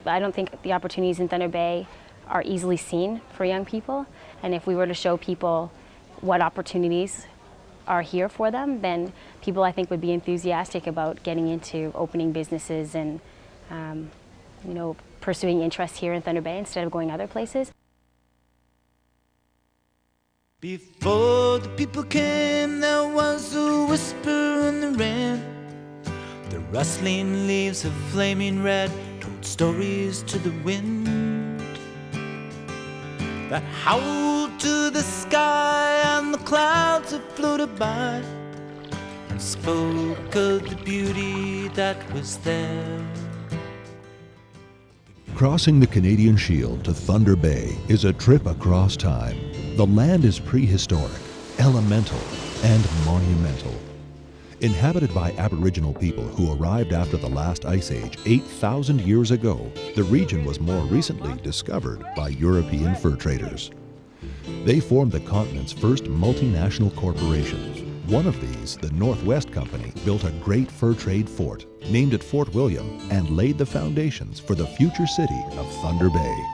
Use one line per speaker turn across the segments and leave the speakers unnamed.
I don't think the opportunities in Thunder Bay are easily seen for young people, and if we were to show people what opportunities are here for them, then people, I think, would be enthusiastic about getting into opening businesses and pursuing interest here in Thunder Bay instead of going other places.
Before the people came, there was a whisper in the rain. The rustling leaves of flaming red told stories to the wind that howled to the sky, and the clouds that floated by and spoke of the beauty that was there.
Crossing the Canadian Shield to Thunder Bay is a trip across time. The land is prehistoric, elemental, and monumental. Inhabited by Aboriginal people who arrived after the last ice age 8,000 years ago, the region was more recently discovered by European fur traders. They formed the continent's first multinational corporations. One of these, the Northwest Company, built a great fur trade fort, named it Fort William, and laid the foundations for the future city of Thunder Bay.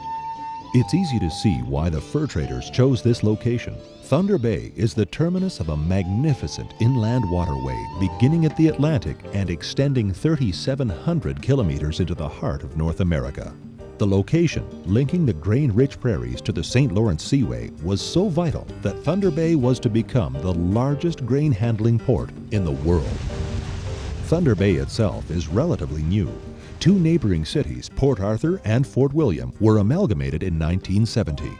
It's easy to see why the fur traders chose this location. Thunder Bay is the terminus of a magnificent inland waterway beginning at the Atlantic and extending 3,700 kilometers into the heart of North America. The location, linking the grain-rich prairies to the St. Lawrence Seaway, was so vital that Thunder Bay was to become the largest grain-handling port in the world. Thunder Bay itself is relatively new. Two neighboring cities, Port Arthur and Fort William, were amalgamated in 1970.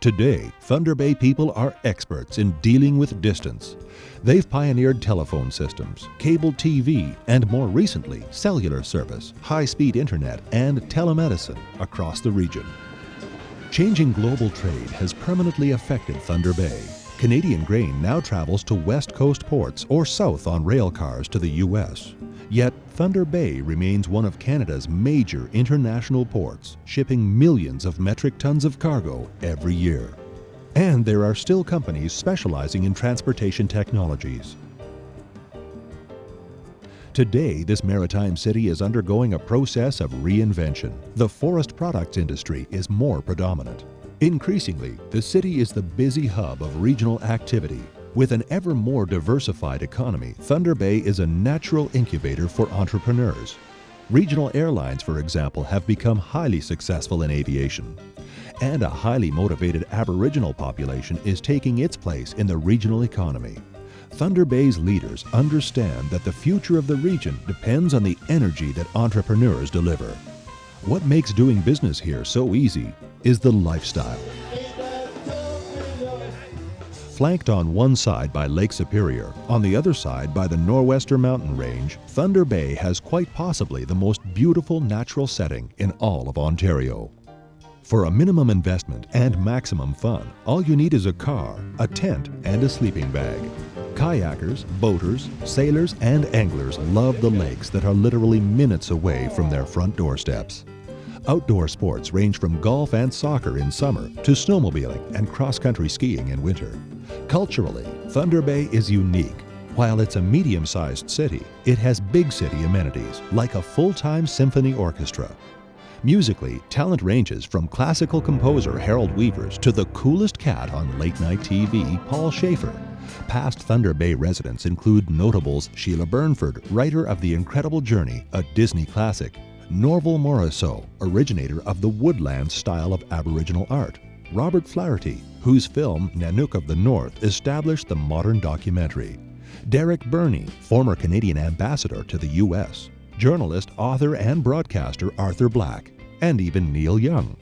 Today, Thunder Bay people are experts in dealing with distance. They've pioneered telephone systems, cable TV, and more recently, cellular service, high-speed internet, and telemedicine across the region. Changing global trade has permanently affected Thunder Bay. Canadian grain now travels to West Coast ports or south on rail cars to the U.S. Yet, Thunder Bay remains one of Canada's major international ports, shipping millions of metric tons of cargo every year. And there are still companies specializing in transportation technologies. Today, this maritime city is undergoing a process of reinvention. The forest products industry is more predominant. Increasingly, the city is the busy hub of regional activity. With an ever more diversified economy, Thunder Bay is a natural incubator for entrepreneurs. Regional airlines, for example, have become highly successful in aviation. And a highly motivated Aboriginal population is taking its place in the regional economy. Thunder Bay's leaders understand that the future of the region depends on the energy that entrepreneurs deliver. What makes doing business here so easy is the lifestyle. Flanked on one side by Lake Superior, on the other side by the Nor'wester Mountain Range, Thunder Bay has quite possibly the most beautiful natural setting in all of Ontario. For a minimum investment and maximum fun, all you need is a car, a tent, and a sleeping bag. Kayakers, boaters, sailors, and anglers love the lakes that are literally minutes away from their front doorsteps. Outdoor sports range from golf and soccer in summer to snowmobiling and cross-country skiing in winter. Culturally, Thunder Bay is unique. While it's a medium-sized city, it has big city amenities like a full-time symphony orchestra. Musically, talent ranges from classical composer Harold Weavers to the coolest cat on late-night TV, Paul Schaefer. Past Thunder Bay residents include notables Sheila Burnford, writer of The Incredible Journey, a Disney classic, Norval Morrisseau, originator of the woodland style of Aboriginal art, Robert Flaherty, whose film Nanook of the North established the modern documentary, Derek Burney, former Canadian ambassador to the U.S., journalist, author, and broadcaster Arthur Black, and even Neil Young.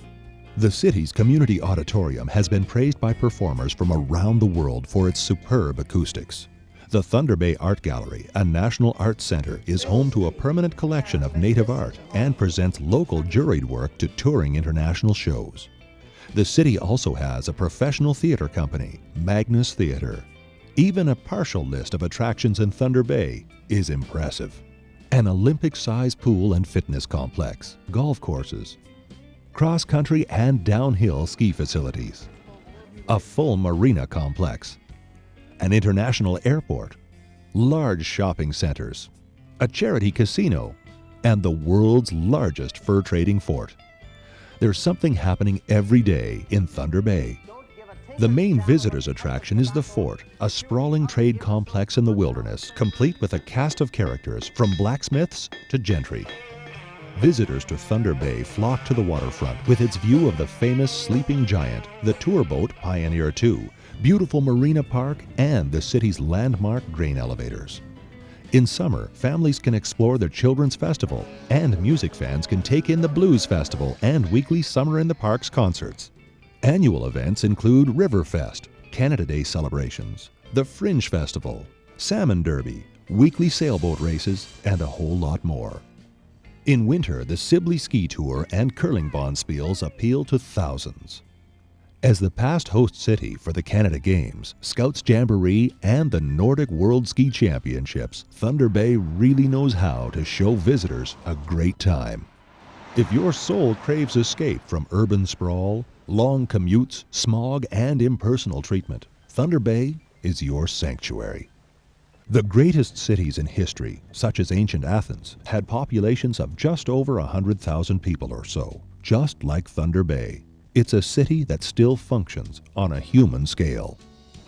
The city's community auditorium has been praised by performers from around the world for its superb acoustics. The Thunder Bay Art Gallery, a national arts center, is home to a permanent collection of native art and presents local juried work to touring international shows. The city also has a professional theater company, Magnus Theatre. Even a partial list of attractions in Thunder Bay is impressive. An Olympic-sized pool and fitness complex, golf courses, cross-country and downhill ski facilities, a full marina complex, an international airport, large shopping centers, a charity casino, and the world's largest fur trading fort. There's something happening every day in Thunder Bay. The main visitors attraction is the Fort, a sprawling trade complex in the wilderness, complete with a cast of characters from blacksmiths to gentry. Visitors to Thunder Bay flock to the waterfront with its view of the famous Sleeping Giant, the tour boat Pioneer 2, beautiful Marina Park, and the city's landmark grain elevators. In summer, families can explore the Children's Festival, and music fans can take in the Blues Festival and weekly Summer in the Parks concerts. Annual events include Riverfest, Canada Day celebrations, the Fringe Festival, Salmon Derby, weekly sailboat races, and a whole lot more. In winter, the Sibley Ski Tour and curling bonspiels appeal to thousands. As the past host city for the Canada Games, Scouts Jamboree, and the Nordic World Ski Championships, Thunder Bay really knows how to show visitors a great time. If your soul craves escape from urban sprawl, long commutes, smog, and impersonal treatment, Thunder Bay is your sanctuary. The greatest cities in history, such as ancient Athens, had populations of just over 100,000 people or so, just like Thunder Bay. It's a city that still functions on a human scale.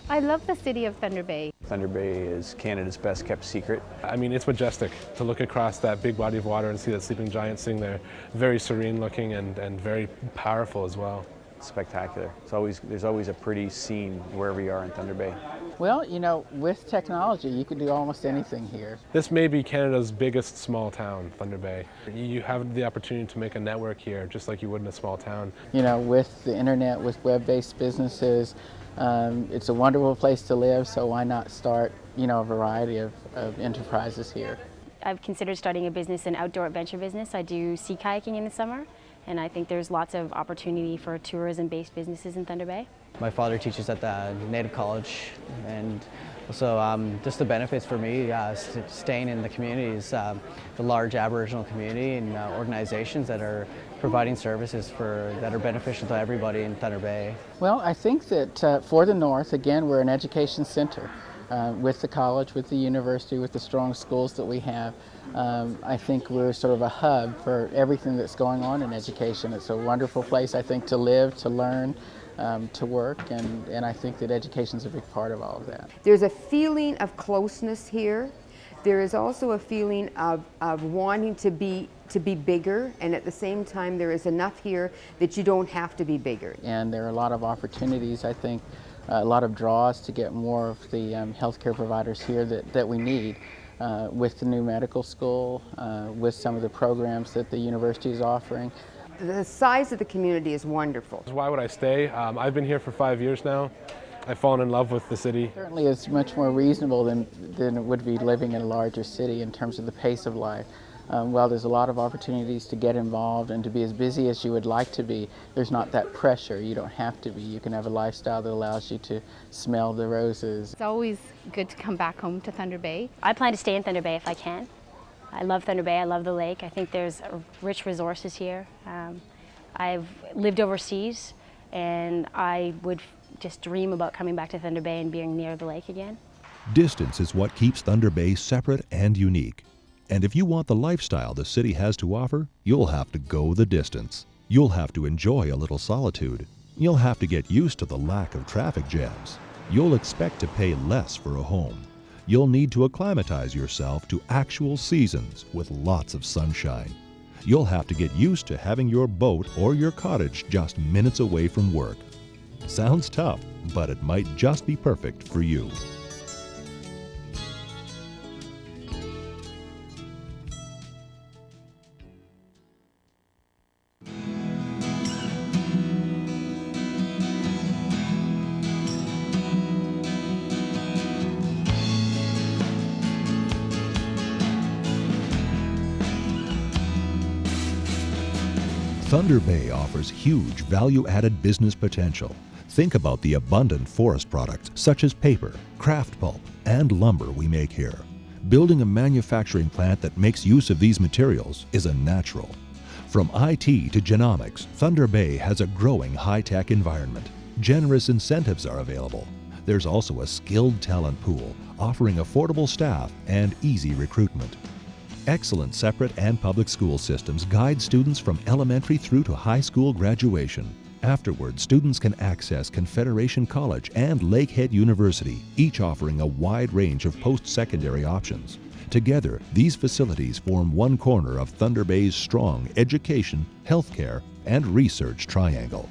I love the city of Thunder Bay.
Thunder Bay is Canada's best kept secret.
I mean, it's majestic to look across that big body of water and see that sleeping giant sitting there. Very serene looking and very powerful as well.
Spectacular. There's always a pretty scene wherever you are in Thunder Bay.
Well, you know, with technology, you can do almost anything here.
This may be Canada's biggest small town, Thunder Bay. You have the opportunity to make a network here, just like you would in a small town.
You know, with the internet, with web-based businesses, it's a wonderful place to live, so why not start, you know, a variety of enterprises here.
I've considered starting a business, an outdoor adventure business. I do sea kayaking in the summer, and I think there's lots of opportunity for tourism-based businesses in Thunder Bay.
My father teaches at the Native College, and also just the benefits for me staying in the communities, the large Aboriginal community and organizations that are providing services that are beneficial to everybody in Thunder Bay.
Well, I think that for the North, again, we're an education center. With the college, with the university, with the strong schools that we have, I think we're sort of a hub for everything that's going on in education. It's a wonderful place, I think, to live, to learn, to work, and I think that education is a big part of all of that.
There's a feeling of closeness here. There is also a feeling of wanting to be bigger, and at the same time there is enough here that you don't have to be bigger.
And there are a lot of opportunities, I think, a lot of draws to get more of the healthcare providers here that we need with the new medical school, with some of the programs that the university is offering.
The size of the community is wonderful.
Why would I stay? I've been here for 5 years now. I've fallen in love with the city.
Certainly it's much more reasonable than it would be living in a larger city in terms of the pace of life. While there's a lot of opportunities to get involved and to be as busy as you would like to be, there's not that pressure. You don't have to be. You can have a lifestyle that allows you to smell the roses.
It's always good to come back home to Thunder Bay.
I plan to stay in Thunder Bay if I can. I love Thunder Bay, I love the lake. I think there's rich resources here. I've lived overseas, and I would just dream about coming back to Thunder Bay and being near the lake again.
Distance is what keeps Thunder Bay separate and unique. And if you want the lifestyle the city has to offer, you'll have to go the distance. You'll have to enjoy a little solitude. You'll have to get used to the lack of traffic jams. You'll expect to pay less for a home. You'll need to acclimatize yourself to actual seasons with lots of sunshine. You'll have to get used to having your boat or your cottage just minutes away from work. Sounds tough, but it might just be perfect for you. Thunder Bay offers huge value-added business potential. Think about the abundant forest products such as paper, craft pulp, and lumber we make here. Building a manufacturing plant that makes use of these materials is a natural. From IT to genomics, Thunder Bay has a growing high-tech environment. Generous incentives are available. There's also a skilled talent pool offering affordable staff and easy recruitment. Excellent separate and public school systems guide students from elementary through to high school graduation. Afterward, students can access Confederation College and Lakehead University, each offering a wide range of post-secondary options. Together, these facilities form one corner of Thunder Bay's strong education, healthcare, and research triangle.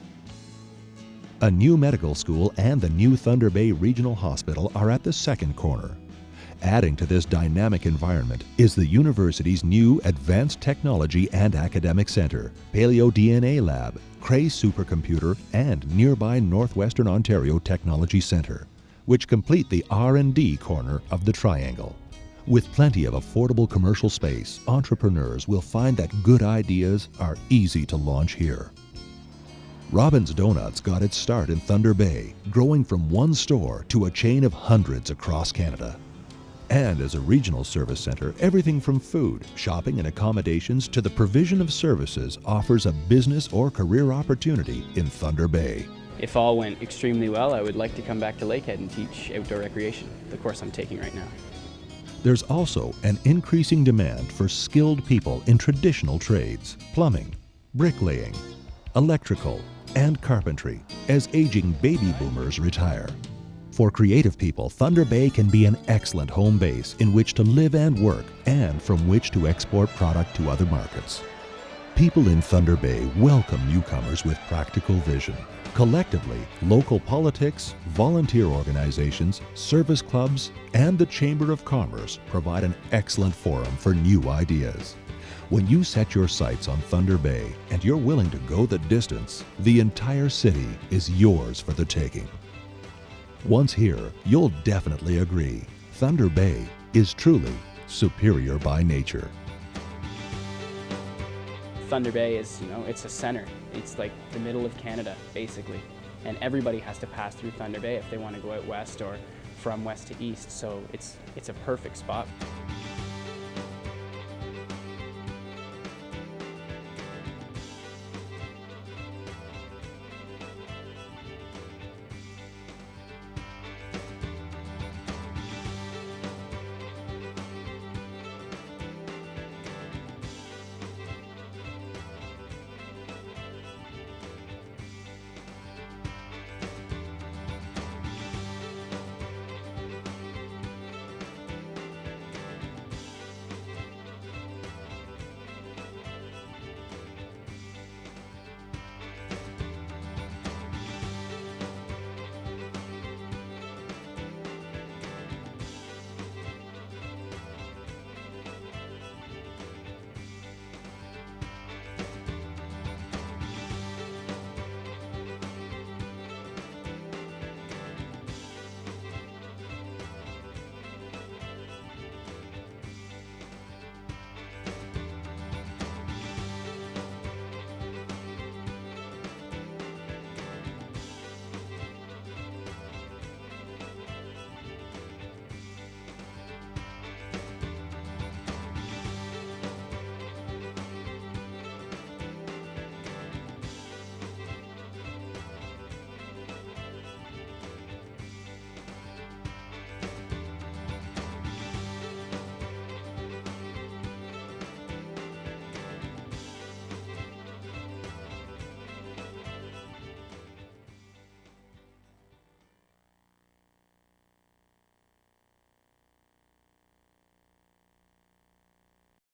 A new medical school and the new Thunder Bay Regional Hospital are at the second corner. Adding to this dynamic environment is the university's new Advanced Technology and Academic Center, Paleo DNA Lab, Cray Supercomputer, and nearby Northwestern Ontario Technology Center, which complete the R&D corner of the triangle. With plenty of affordable commercial space, entrepreneurs will find that good ideas are easy to launch here. Robin's Donuts got its start in Thunder Bay, growing from one store to a chain of hundreds across Canada. And as a regional service center, everything from food, shopping and accommodations to the provision of services offers a business or career opportunity in Thunder Bay.
If all went extremely well, I would like to come back to Lakehead and teach outdoor recreation, the course I'm taking right now.
There's also an increasing demand for skilled people in traditional trades, plumbing, bricklaying, electrical, and carpentry, as aging baby boomers retire. For creative people, Thunder Bay can be an excellent home base in which to live and work, and from which to export product to other markets. People in Thunder Bay welcome newcomers with practical vision. Collectively, local politics, volunteer organizations, service clubs, and the Chamber of Commerce provide an excellent forum for new ideas. When you set your sights on Thunder Bay and you're willing to go the distance, the entire city is yours for the taking. Once here, you'll definitely agree, Thunder Bay is truly superior by nature.
Thunder Bay is, it's a center. It's like the middle of Canada, basically. And everybody has to pass through Thunder Bay if they want to go out west or from west to east. So it's a perfect spot.